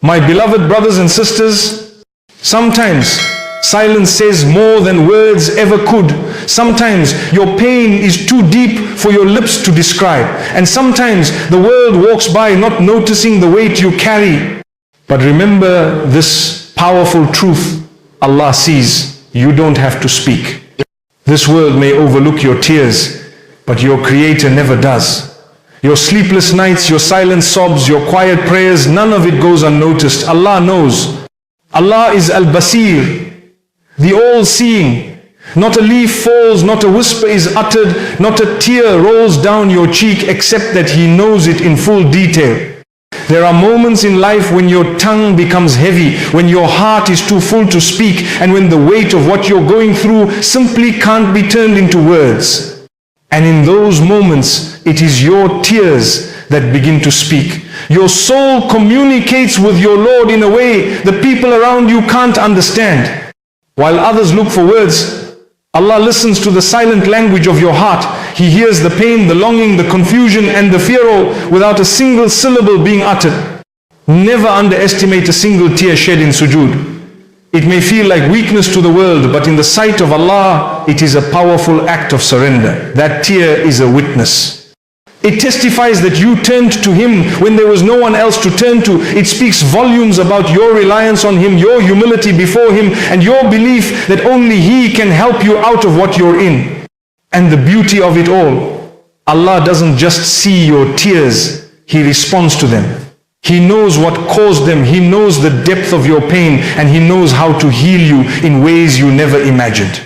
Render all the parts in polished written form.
My beloved brothers and sisters, sometimes silence says more than words ever could. Sometimes your pain is too deep for your lips to describe. And sometimes the world walks by not noticing the weight you carry. But remember this powerful truth: Allah sees. You don't have to speak. This world may overlook your tears, but your Creator never does. Your sleepless nights, your silent sobs, your quiet prayers, none of it goes unnoticed. Allah knows. Allah is Al-Basir, the all-seeing. Not a leaf falls, not a whisper is uttered, not a tear rolls down your cheek except that He knows it in full detail. There are moments in life when your tongue becomes heavy, when your heart is too full to speak, and when the weight of what you're going through simply can't be turned into words. And in those moments, it is your tears that begin to speak. Your soul communicates with your Lord in a way the people around you can't understand. While others look for words, Allah listens to the silent language of your heart. He hears the pain, the longing, the confusion and the fear all without a single syllable being uttered. Never underestimate a single tear shed in sujood. It may feel like weakness to the world, but in the sight of Allah, it is a powerful act of surrender. That tear is a witness. It testifies that you turned to Him when there was no one else to turn to. It speaks volumes about your reliance on Him, your humility before Him, and your belief that only He can help you out of what you're in. And the beauty of it all, Allah doesn't just see your tears, He responds to them. He knows what caused them. He knows the depth of your pain, and He knows how to heal you in ways you never imagined.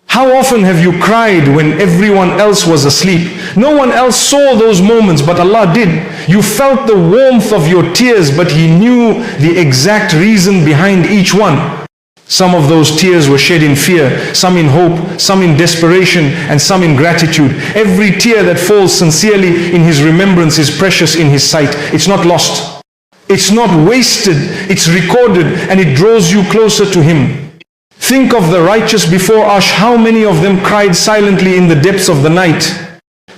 How often have you cried when everyone else was asleep? No one else saw those moments, but Allah did. You felt the warmth of your tears, but He knew the exact reason behind each one. Some of those tears were shed in fear, some in hope, some in desperation, and some in gratitude. Every tear that falls sincerely in His remembrance is precious in His sight. It's not lost. It's not wasted, it's recorded, and it draws you closer to Him. Think of the righteous before us. How many of them cried silently in the depths of the night?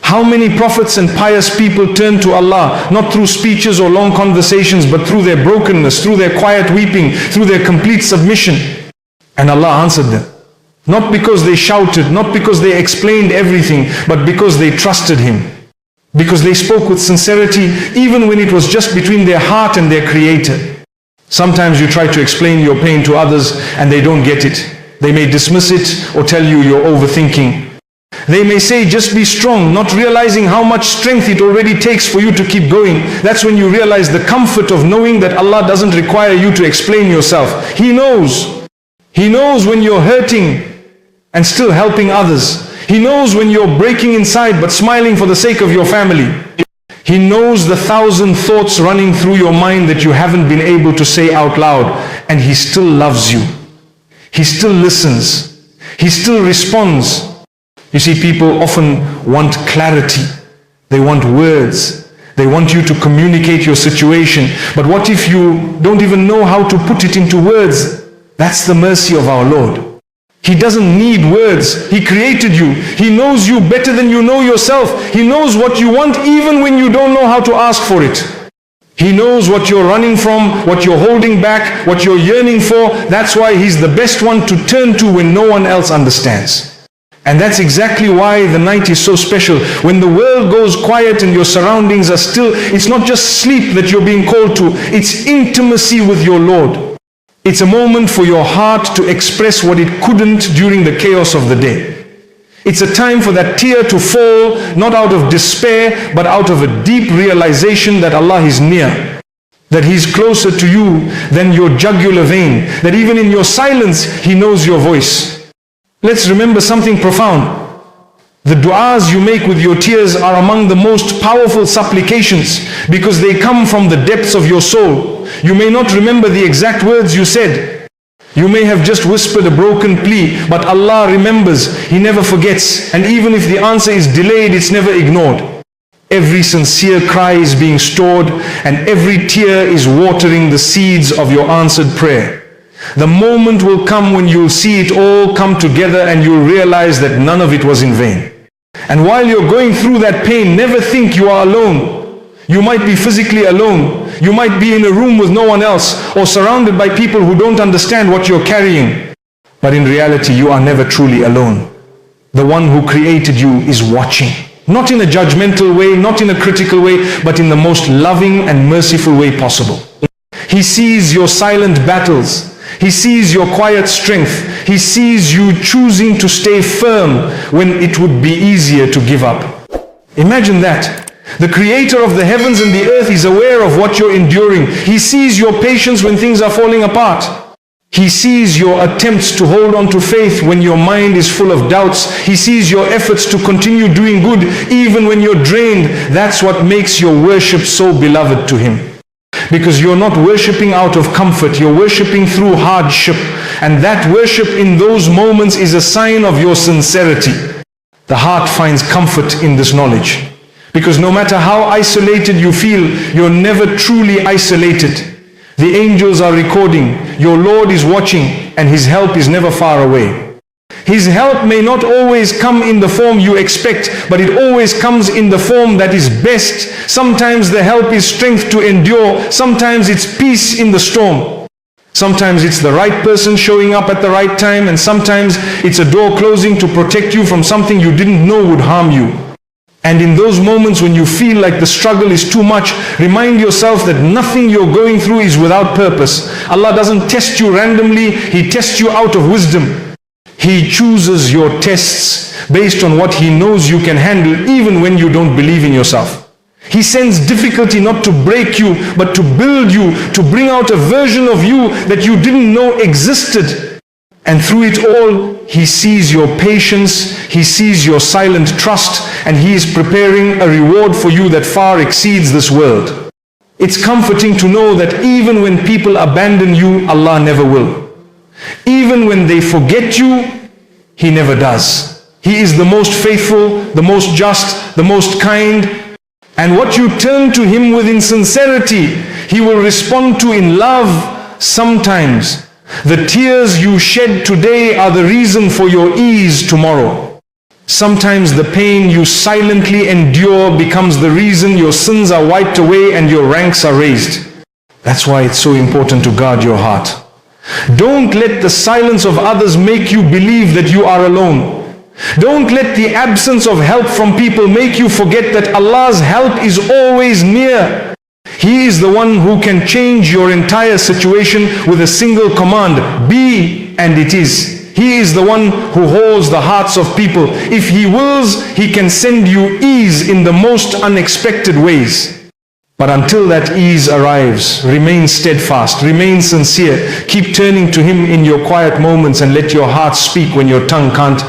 How many prophets and pious people turned to Allah, not through speeches or long conversations, but through their brokenness, through their quiet weeping, through their complete submission? And Allah answered them. Not because they shouted, not because they explained everything, but because they trusted Him. Because they spoke with sincerity, even when it was just between their heart and their Creator. Sometimes you try to explain your pain to others and they don't get it. They may dismiss it or tell you you're overthinking. They may say, just be strong, not realizing how much strength it already takes for you to keep going. That's when you realize the comfort of knowing that Allah doesn't require you to explain yourself. He knows. He knows when you're hurting and still helping others. He knows when you're breaking inside but smiling for the sake of your family. He knows the 1,000 thoughts running through your mind that you haven't been able to say out loud, and He still loves you. He still listens. He still responds. You see, people often want clarity. They want words. They want you to communicate your situation. But what if you don't even know how to put it into words? That's the mercy of our Lord. He doesn't need words. He created you. He knows you better than you know yourself. He knows what you want even when you don't know how to ask for it. He knows what you're running from, what you're holding back, what you're yearning for. That's why He's the best one to turn to when no one else understands. And that's exactly why the night is so special. When the world goes quiet and your surroundings are still, it's not just sleep that you're being called to. It's intimacy with your Lord. It's a moment for your heart to express what it couldn't during the chaos of the day. It's a time for that tear to fall, not out of despair, but out of a deep realization that Allah is near, that He's closer to you than your jugular vein, that even in your silence, He knows your voice. Let's remember something profound. The du'as you make with your tears are among the most powerful supplications because they come from the depths of your soul. You may not remember the exact words you said. You may have just whispered a broken plea, but Allah remembers. He never forgets. And even if the answer is delayed, it's never ignored. Every sincere cry is being stored, and every tear is watering the seeds of your answered prayer. The moment will come when you'll see it all come together and you'll realize that none of it was in vain. And while you're going through that pain, never think you are alone. You might be physically alone, You might be in a room with no one else, or surrounded by people who don't understand what you're carrying. But in reality, you are never truly alone. The one who created you is watching. Not in a judgmental way, not in a critical way, but in the most loving and merciful way possible. He sees your silent battles. He sees your quiet strength. He sees you choosing to stay firm when it would be easier to give up. Imagine that. The creator of the heavens and the earth is aware of what you're enduring. He sees your patience when things are falling apart. He sees your attempts to hold on to faith when your mind is full of doubts. He sees your efforts to continue doing good even when you're drained. That's what makes your worship so beloved to him. Because you're not worshipping out of comfort, you're worshipping through hardship. And that worship in those moments is a sign of your sincerity. The heart finds comfort in this knowledge. Because no matter how isolated you feel, you're never truly isolated. The angels are recording, your Lord is watching, and his help is never far away. His help may not always come in the form you expect, but it always comes in the form that is best. Sometimes the help is strength to endure. Sometimes it's peace in the storm. Sometimes it's the right person showing up at the right time, and sometimes it's a door closing to protect you from something you didn't know would harm you. And in those moments when you feel like the struggle is too much, remind yourself that nothing you're going through is without purpose. Allah doesn't test you randomly, He tests you out of wisdom. He chooses your tests based on what He knows you can handle, even when you don't believe in yourself. He sends difficulty not to break you, but to build you, to bring out a version of you that you didn't know existed. And through it all, He sees your patience, He sees your silent trust, and He is preparing a reward for you that far exceeds this world. It's comforting to know that even when people abandon you, Allah never will. Even when they forget you, He never does. He is the most faithful, the most just, the most kind. And what you turn to Him with in sincerity, He will respond to in love. Sometimes the tears you shed today are the reason for your ease tomorrow. Sometimes the pain you silently endure becomes the reason your sins are wiped away and your ranks are raised. That's why it's so important to guard your heart. Don't let the silence of others make you believe that you are alone. Don't let the absence of help from people make you forget that Allah's help is always near. He is the one who can change your entire situation with a single command. Be, and it is. He is the one who holds the hearts of people. If He wills, He can send you ease in the most unexpected ways. But until that ease arrives, remain steadfast, remain sincere. Keep turning to Him in your quiet moments and let your heart speak when your tongue can't.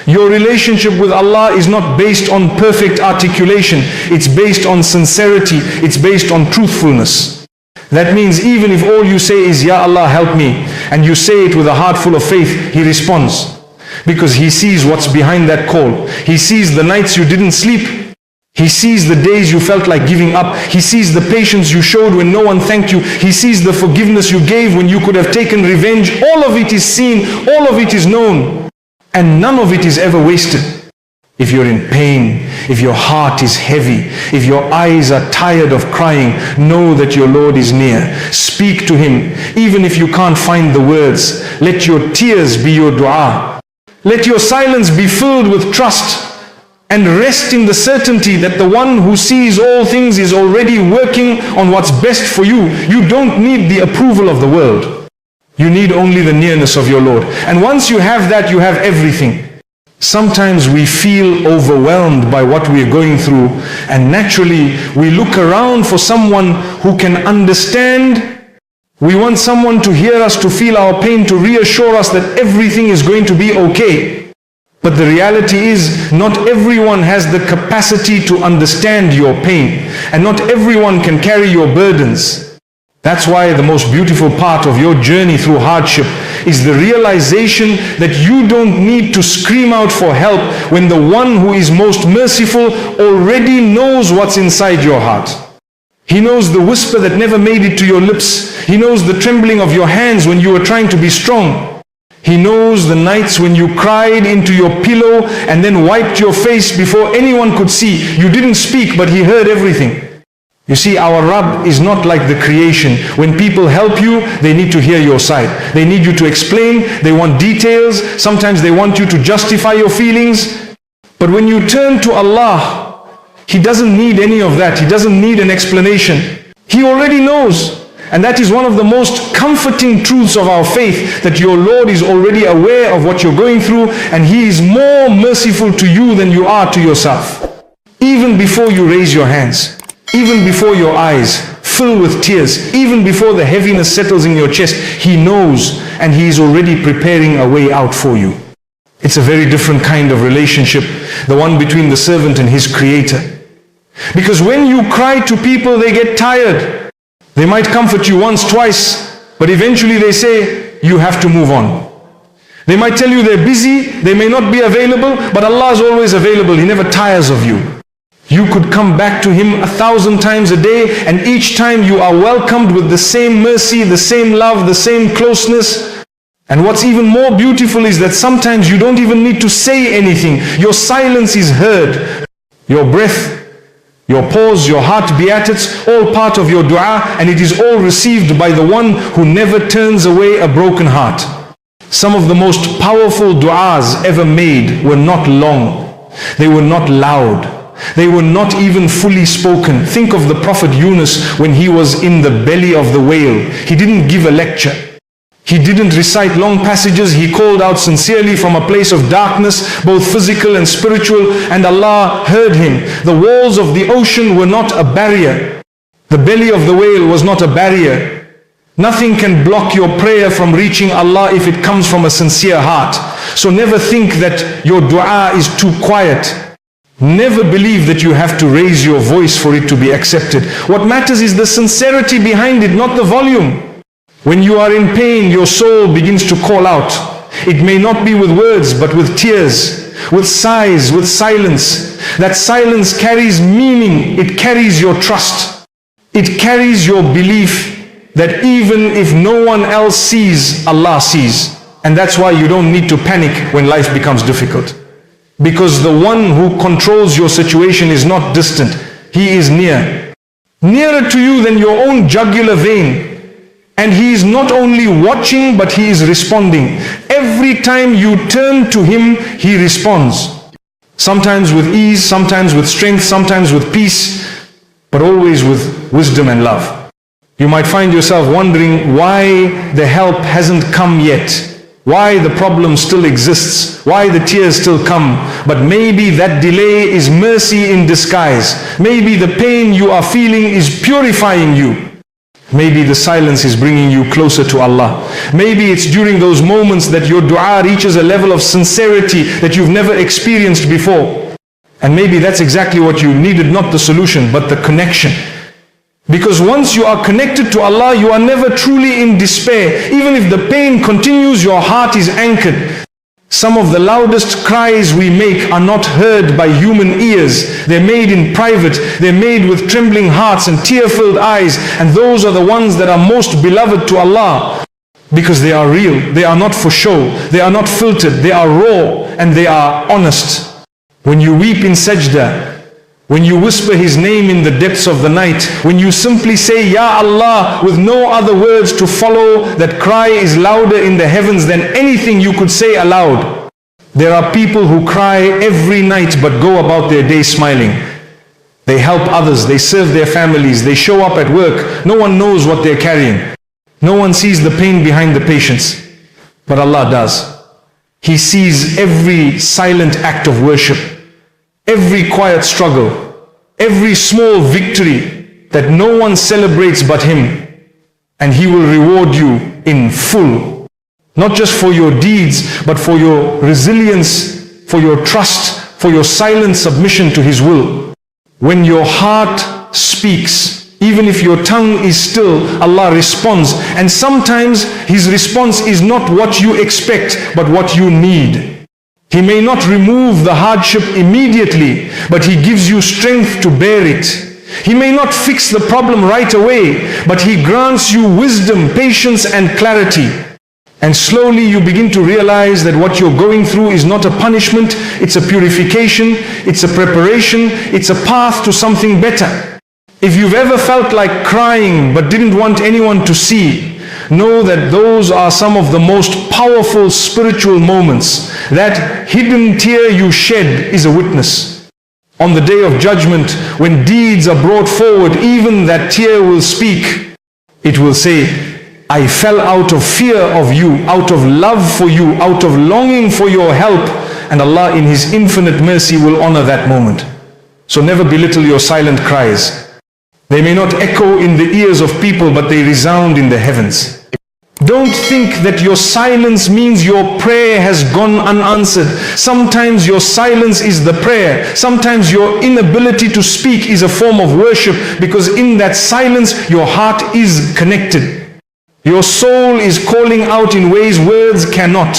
Your relationship with Allah is not based on perfect articulation. It's based on sincerity. It's based on truthfulness. That means even if all you say is, Ya Allah, help me, and you say it with a heart full of faith, He responds. Because He sees what's behind that call. He sees the nights you didn't sleep. He sees the days you felt like giving up. He sees the patience you showed when no one thanked you. He sees the forgiveness you gave when you could have taken revenge. All of it is seen. All of it is known. And none of it is ever wasted. If you're in pain, if your heart is heavy, if your eyes are tired of crying, know that your Lord is near. Speak to Him, even if you can't find the words. Let your tears be your dua. Let your silence be filled with trust, and rest in the certainty that the one who sees all things is already working on what's best for you. You don't need the approval of the world. You need only the nearness of your Lord. And once you have that, you have everything. Sometimes we feel overwhelmed by what we are going through, and naturally we look around for someone who can understand. We want someone to hear us, to feel our pain, to reassure us that everything is going to be okay. But the reality is, not everyone has the capacity to understand your pain, and not everyone can carry your burdens. That's why the most beautiful part of your journey through hardship is the realization that you don't need to scream out for help when the one who is most merciful already knows what's inside your heart. He knows the whisper that never made it to your lips. He knows the trembling of your hands when you were trying to be strong. He knows the nights when you cried into your pillow and then wiped your face before anyone could see. You didn't speak, but He heard everything. You see, our Rabb is not like the creation. When people help you, they need to hear your side. They need you to explain. They want details. Sometimes they want you to justify your feelings. But when you turn to Allah, He doesn't need any of that. He doesn't need an explanation. He already knows. And that is one of the most comforting truths of our faith, that your Lord is already aware of what you're going through, and He is more merciful to you than you are to yourself. Even before you raise your hands, even before your eyes fill with tears, even before the heaviness settles in your chest, He knows, and He is already preparing a way out for you. It's a very different kind of relationship, the one between the servant and his Creator. Because when you cry to people, they get tired. They might comfort you once, twice, but eventually they say, you have to move on. They might tell you they're busy, they may not be available, but Allah is always available. He never tires of you. You could come back to Him 1,000 times a day, and each time you are welcomed with the same mercy, the same love, the same closeness. And what's even more beautiful is that sometimes you don't even need to say anything. Your silence is heard. Your breath, your pause, your heart beatitudes, all part of your dua, and it is all received by the one who never turns away a broken heart. Some of the most powerful du'as ever made were not long. They were not loud. They were not even fully spoken. Think of the Prophet Yunus when he was in the belly of the whale. He didn't give a lecture. He didn't recite long passages. He called out sincerely from a place of darkness, both physical and spiritual, and Allah heard him. The walls of the ocean were not a barrier. The belly of the whale was not a barrier. Nothing can block your prayer from reaching Allah if it comes from a sincere heart. So never think that your dua is too quiet. Never believe that you have to raise your voice for it to be accepted. What matters is the sincerity behind it, not the volume. When you are in pain, your soul begins to call out. It may not be with words, but with tears, with sighs, with silence. That silence carries meaning. It carries your trust. It carries your belief that even if no one else sees, Allah sees. And that's why you don't need to panic when life becomes difficult. Because the one who controls your situation is not distant. He is near. Nearer to you than your own jugular vein. And He is not only watching, but He is responding. Every time you turn to Him, He responds. Sometimes with ease, sometimes with strength, sometimes with peace, but always with wisdom and love. You might find yourself wondering why the help hasn't come yet. Why the problem still exists, why the tears still come. But maybe that delay is mercy in disguise. Maybe the pain you are feeling is purifying you. Maybe the silence is bringing you closer to Allah. Maybe it's during those moments that your dua reaches a level of sincerity that you've never experienced before. And maybe that's exactly what you needed, not the solution, but the connection. Because once you are connected to Allah, you are never truly in despair. Even if the pain continues, your heart is anchored. Some of the loudest cries we make are not heard by human ears. They're made in private. They're made with trembling hearts and tear-filled eyes. And those are the ones that are most beloved to Allah. Because they are real. They are not for show. They are not filtered. They are raw and they are honest. When you weep in sajda, when you whisper His name in the depths of the night, when you simply say, Ya Allah, with no other words to follow, that cry is louder in the heavens than anything you could say aloud. There are people who cry every night but go about their day smiling. They help others, they serve their families, they show up at work. No one knows what they're carrying. No one sees the pain behind the patience. But Allah does. He sees every silent act of worship. Every quiet struggle, every small victory that no one celebrates but Him. And He will reward you in full. Not just for your deeds, but for your resilience, for your trust, for your silent submission to His will. When your heart speaks, even if your tongue is still, Allah responds. And sometimes His response is not what you expect, but what you need. He may not remove the hardship immediately, but He gives you strength to bear it. He may not fix the problem right away, but He grants you wisdom, patience and clarity. And slowly you begin to realize that what you're going through is not a punishment, it's a purification, it's a preparation, it's a path to something better. If you've ever felt like crying but didn't want anyone to see, know that those are some of the most powerful spiritual moments. That hidden tear you shed is a witness. On the day of judgment, when deeds are brought forward, even that tear will speak. It will say, I fell out of fear of you, out of love for you, out of longing for your help. And Allah in His infinite mercy will honor that moment. So never belittle your silent cries. They may not echo in the ears of people, but they resound in the heavens. Don't think that your silence means your prayer has gone unanswered. Sometimes your silence is the prayer. Sometimes your inability to speak is a form of worship, because in that silence your heart is connected. Your soul is calling out in ways words cannot.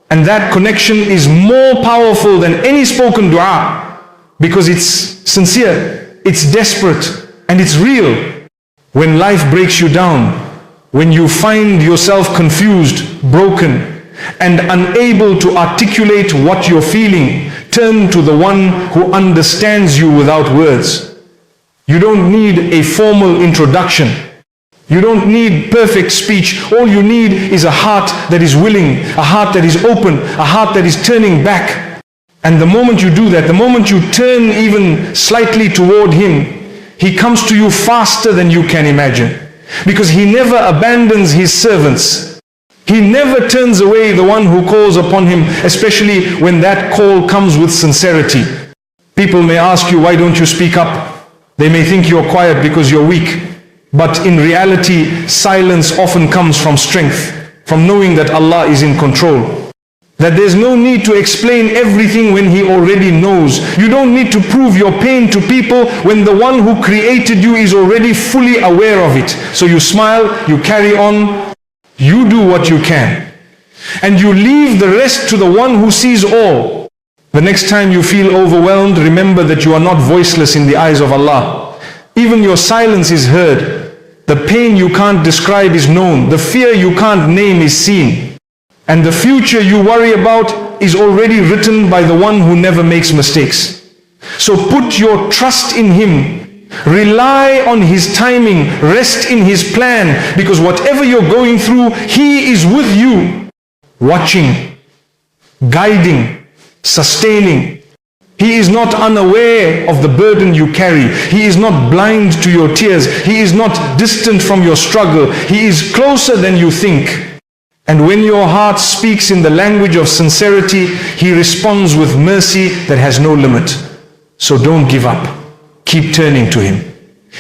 And that connection is more powerful than any spoken dua, because it's sincere, it's desperate, and it's real. When life breaks you down, when you find yourself confused, broken, and unable to articulate what you're feeling, turn to the one who understands you without words. You don't need a formal introduction. You don't need perfect speech. All you need is a heart that is willing, a heart that is open, a heart that is turning back. And the moment you do that, the moment you turn even slightly toward Him, He comes to you faster than you can imagine. Because He never abandons His servants. He never turns away the one who calls upon Him, especially when that call comes with sincerity. People may ask you, why don't you speak up? They may think you're quiet because you're weak. But in reality, silence often comes from strength, from knowing that Allah is in control. That there's no need to explain everything when He already knows. You don't need to prove your pain to people when the one who created you is already fully aware of it. So you smile, you carry on, you do what you can. And you leave the rest to the one who sees all. The next time you feel overwhelmed, remember that you are not voiceless in the eyes of Allah. Even your silence is heard. The pain you can't describe is known. The fear you can't name is seen. And the future you worry about is already written by the one who never makes mistakes. So put your trust in Him. Rely on His timing. Rest in His plan. Because whatever you're going through, He is with you. Watching, guiding, sustaining. He is not unaware of the burden you carry. He is not blind to your tears. He is not distant from your struggle. He is closer than you think. And when your heart speaks in the language of sincerity, He responds with mercy that has no limit. So don't give up. Keep turning to Him.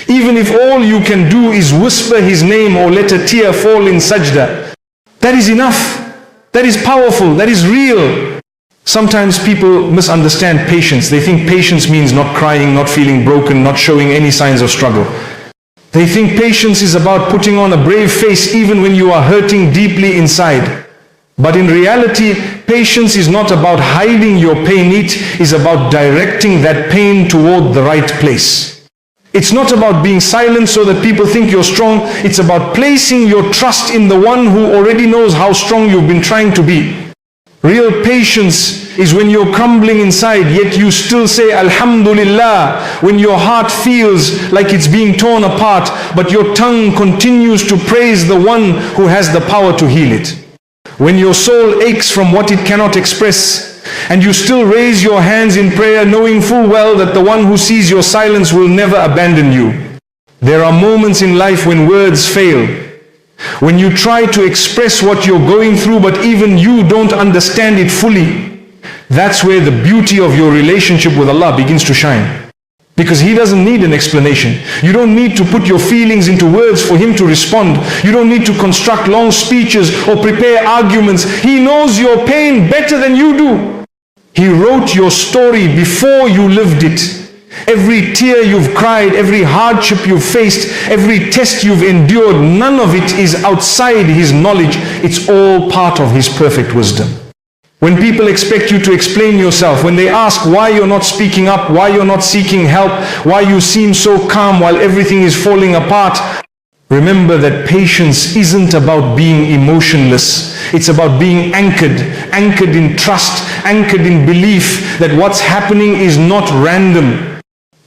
Even if all you can do is whisper His name or let a tear fall in sajda, that is enough. That is powerful. That is real. Sometimes people misunderstand patience. They think patience means not crying, not feeling broken, not showing any signs of struggle. They think patience is about putting on a brave face even when you are hurting deeply inside. But in reality, patience is not about hiding your pain. It is about directing that pain toward the right place. It's not about being silent so that people think you're strong. It's about placing your trust in the one who already knows how strong you've been trying to be. Real patience is when you're crumbling inside, yet you still say Alhamdulillah, when your heart feels like it's being torn apart, but your tongue continues to praise the one who has the power to heal it. When your soul aches from what it cannot express, and you still raise your hands in prayer, knowing full well that the one who sees your silence will never abandon you. There are moments in life when words fail. When you try to express what you're going through, but even you don't understand it fully. That's where the beauty of your relationship with Allah begins to shine. Because He doesn't need an explanation. You don't need to put your feelings into words for Him to respond. You don't need to construct long speeches or prepare arguments. He knows your pain better than you do. He wrote your story before you lived it. Every tear you've cried, every hardship you've faced, every test you've endured, none of it is outside His knowledge. It's all part of His perfect wisdom. When people expect you to explain yourself, when they ask why you're not speaking up, why you're not seeking help, why you seem so calm while everything is falling apart, remember that patience isn't about being emotionless. It's about being anchored in trust, anchored in belief that what's happening is not random.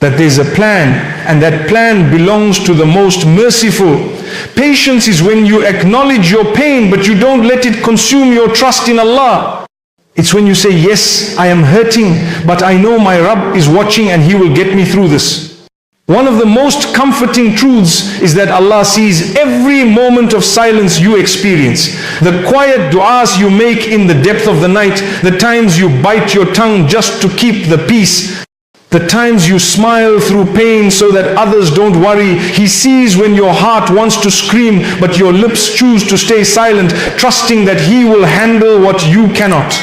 that there's a plan, and that plan belongs to the most merciful. Patience is when you acknowledge your pain, but you don't let it consume your trust in Allah. It's when you say, yes, I am hurting, but I know my Rabb is watching and He will get me through this. One of the most comforting truths is that Allah sees every moment of silence you experience. The quiet du'as you make in the depth of the night, the times you bite your tongue just to keep the peace, the times you smile through pain so that others don't worry. He sees when your heart wants to scream, but your lips choose to stay silent, trusting that He will handle what you cannot.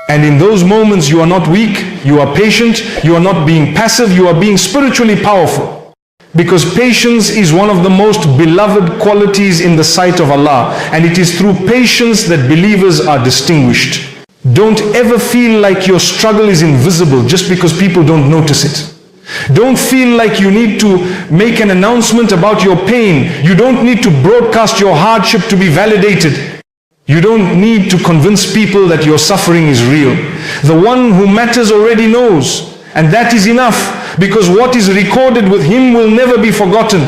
And in those moments you are not weak, you are patient, you are not being passive, you are being spiritually powerful. Because patience is one of the most beloved qualities in the sight of Allah, and it is through patience that believers are distinguished. Don't ever feel like your struggle is invisible just because people don't notice it. Don't feel like you need to make an announcement about your pain. You don't need to broadcast your hardship to be validated. You don't need to convince people that your suffering is real. The one who matters already knows, and that is enough, because what is recorded with Him will never be forgotten.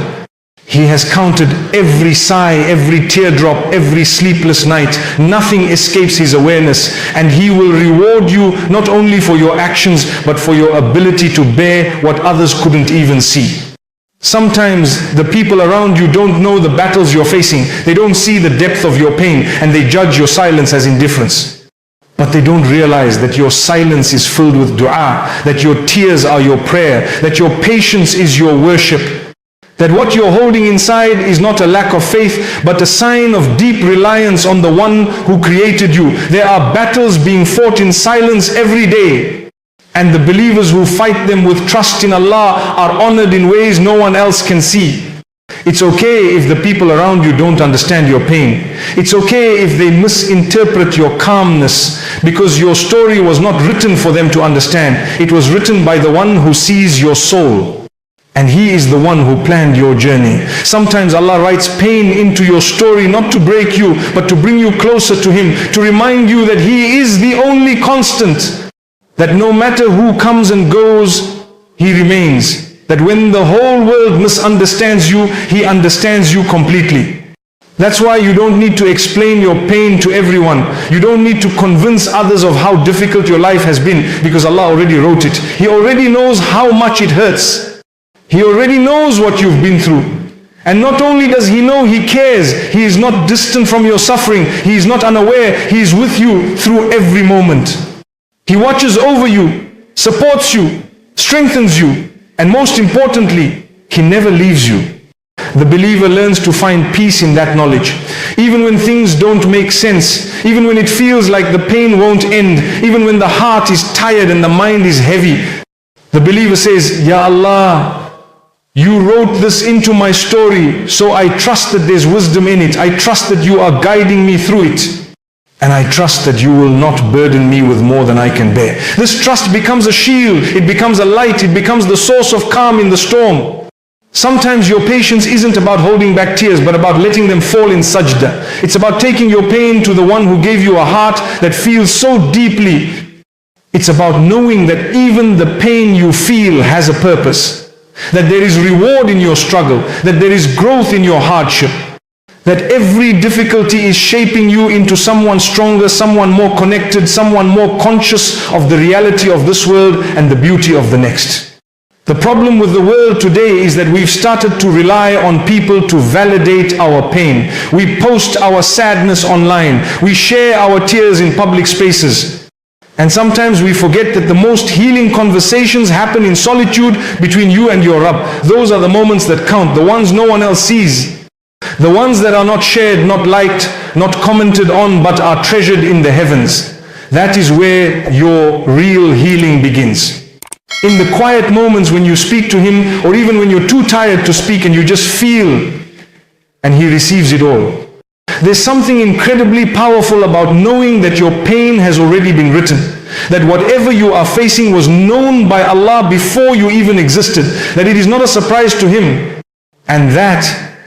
He has counted every sigh, every teardrop, every sleepless night. Nothing escapes His awareness, and He will reward you not only for your actions, but for your ability to bear what others couldn't even see. Sometimes the people around you don't know the battles you're facing. They don't see the depth of your pain, and they judge your silence as indifference. But they don't realize that your silence is filled with dua, that your tears are your prayer, that your patience is your worship, that what you're holding inside is not a lack of faith, but a sign of deep reliance on the one who created you. There are battles being fought in silence every day, and the believers who fight them with trust in Allah are honored in ways no one else can see. It's okay if the people around you don't understand your pain. It's okay if they misinterpret your calmness, because your story was not written for them to understand. It was written by the one who sees your soul, and He is the one who planned your journey. Sometimes Allah writes pain into your story not to break you, but to bring you closer to Him, to remind you that He is the only constant, that no matter who comes and goes, He remains. That when the whole world misunderstands you, He understands you completely. That's why you don't need to explain your pain to everyone. You don't need to convince others of how difficult your life has been, because Allah already wrote it. He already knows how much it hurts. He already knows what you've been through. And not only does He know, He cares. He is not distant from your suffering. He is not unaware. He is with you through every moment. He watches over you, supports you, strengthens you, and most importantly, He never leaves you. The believer learns to find peace in that knowledge. Even when things don't make sense, even when it feels like the pain won't end, even when the heart is tired and the mind is heavy, the believer says, Ya Allah, You wrote this into my story, so I trust that there's wisdom in it. I trust that You are guiding me through it. And I trust that You will not burden me with more than I can bear. This trust becomes a shield, it becomes a light, it becomes the source of calm in the storm. Sometimes your patience isn't about holding back tears, but about letting them fall in sajda. It's about taking your pain to the one who gave you a heart that feels so deeply. It's about knowing that even the pain you feel has a purpose, that there is reward in your struggle, that there is growth in your hardship, that every difficulty is shaping you into someone stronger, someone more connected, someone more conscious of the reality of this world and the beauty of the next. The problem with the world today is that we've started to rely on people to validate our pain. We post our sadness online. We share our tears in public spaces. And sometimes we forget that the most healing conversations happen in solitude between you and your Rabb. Those are the moments that count, the ones no one else sees. The ones that are not shared, not liked, not commented on, but are treasured in the heavens. That is where your real healing begins. In the quiet moments when you speak to Him, or even when you're too tired to speak and you just feel, and He receives it all. There's something incredibly powerful about knowing that your pain has already been written. That whatever you are facing was known by Allah before you even existed. That it is not a surprise to Him. And that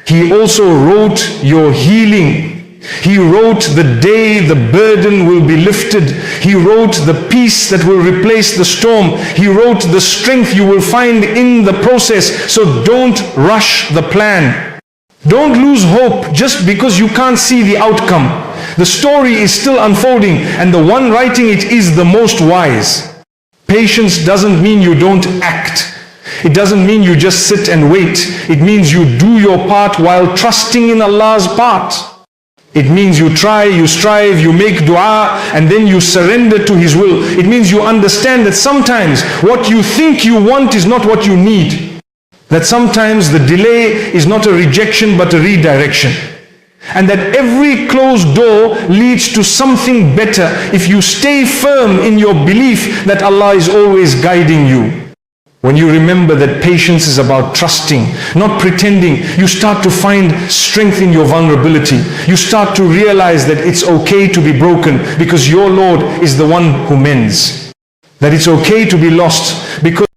He also wrote your healing. He wrote the day the burden will be lifted. He wrote the peace that will replace the storm. He wrote the strength you will find in the process. So don't rush the plan. Don't lose hope just because you can't see the outcome. The story is still unfolding, and the one writing it is the most wise. Patience doesn't mean you don't act. It doesn't mean you just sit and wait. It means you do your part while trusting in Allah's part. It means you try, you strive, you make dua, and then you surrender to His will. It means you understand that sometimes what you think you want is not what you need. That sometimes the delay is not a rejection but a redirection. And that every closed door leads to something better if you stay firm in your belief that Allah is always guiding you. When you remember that patience is about trusting, not pretending, you start to find strength in your vulnerability. You start to realize that it's okay to be broken because your Lord is the one who mends. That it's okay to be lost because